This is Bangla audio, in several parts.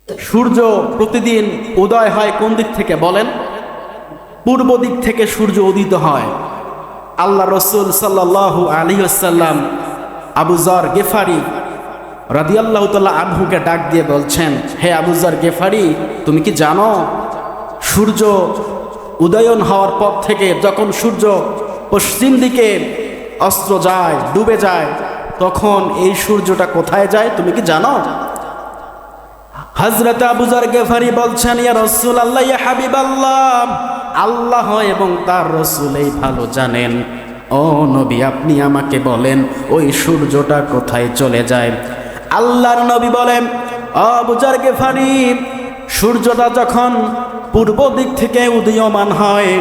সূর্য প্রতিদিন উদয় হয় কোন দিক থেকে বলেন? পূর্ব দিক থেকে সূর্য উদিত হয়। আল্লাহ রসুল সাল্লাল্লাহু আলাইহি ওয়াসাল্লাম আবু যর গেফারি রাদিয়াল্লাহু তাআলা আনহুকে ডাক দিয়ে বলছেন, হে আবু যর গেফারি, তুমি কি জানো সূর্য উদয়ন হওয়ার পর থেকে যখন সূর্য পশ্চিম দিকে অস্ত যায়, ডুবে যায়, তখন এই সূর্যটা কোথায় যায় তুমি কি জানো? হযরত আবু যর গেফারি বলছেন, ইয়া রাসূলুল্লাহ, ইয়া হাবিবাল্লাহ, আল্লাহ এবং তার রাসূলই ভালো জানেন। ও নবী, আপনি আমাকে বলেন ওই সূর্যটা কোথায় চলে যায়? আল্লাহর নবী বলেন, ও আবু যর গেফারি, সূর্যটা যখন পূর্ব দিক থেকে উদীয়মান হয়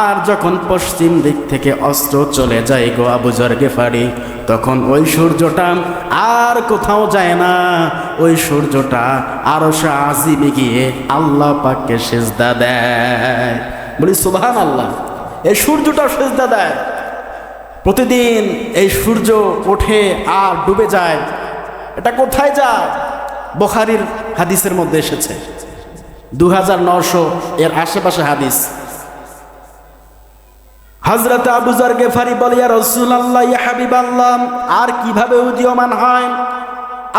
আর যখন পশ্চিম দিক থেকে অস্ত চলে যায় গো আবু যর গেফারি, তখন ওই সূর্যটা আর কোথাও যায় না। ওই সূর্যটা আরশে আজিমে গিয়ে আল্লাহ পাককে সিজদা দেয়। বলি সুবহানাল্লাহ। এই সূর্যটা সিজদা দেয় প্রতিদিন। এই সূর্য ওঠে আর ডুবে যায়। এটা কোথায় যায়? বুখারীর হাদিসের মধ্যে এসেছে, 2900 এর আশেপাশে হাদিস। হযরত আবু যর গেফারি বলে, ইয়া রাসূলুল্লাহ, ইয়া হাবিবাল্লাহ, আর কিভাবে উদীয়মান হয়?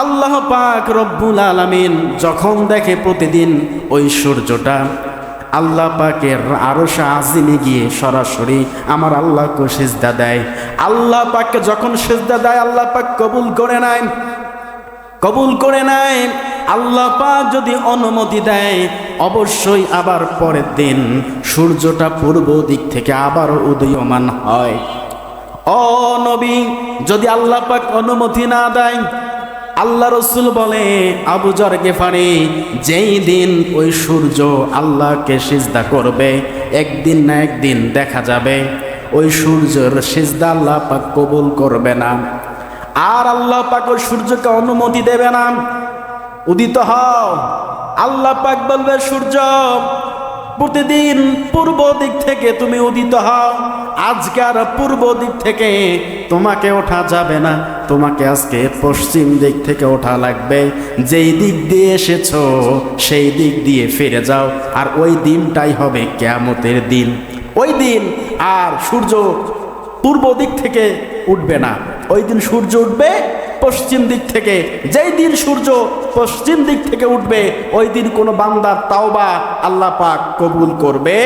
আল্লাহ পাক রব্বুল আলামিন যখন দেখে প্রতিদিন ওই সূর্যটা আল্লাহ পাকের আরশে আজিমে গিয়ে সরাসরি আমার আল্লাহকে সিজদা দেয়। আল্লাহ পাককে যখন সিজদা দেয়, আল্লাহ পাক কবুল করে নেয়। কবুল করে নেয়। আল্লাহ পাক যদি অনুমতি দেয়, অবশ্যই আবার পরের দিন সূর্যটা পূর্ব দিক থেকে আবার উদীয়মান হয়। ও নবী, যদি আল্লাহ পাক অনুমতি না দেয়, আল্লাহ রসুল বলে, আবু যর গেফারি, যেই দিন ওই সূর্য আল্লাহকে সিজদা করবে, একদিন না একদিন দেখা যাবে ওই সূর্যের সিজদা আল্লাহ পাক কবুল করবে না। আর আল্লাহ পাক ওই সূর্যকে অনুমতি দেবে না উদিত হও। আল্লাহ পাক বলবে, সূর্য প্রতিদিন পূর্ব দিক থেকে তুমি উদিত হও, আজকে আর পূর্ব দিক থেকে তোমাকে ওঠা যাবে না, তোমাকে আজকে পশ্চিম দিক থেকে ওঠা লাগবে। যেই দিক দিয়ে এসেছো সেই দিক দিয়ে ফিরে যাও। আর ওই দিনটাই হবে কিয়ামতের দিন। ওই দিন আর সূর্য পূর্ব দিক থেকে উঠবে না, ওই দিন সূর্য উঠবে পশ্চিম দিক থেকে। যেই দিন সূর্য পশ্চিম দিক থেকে উঠবে, ওই দিন কোনো বান্দার তাওবা আল্লাহ পাক কবুল করবে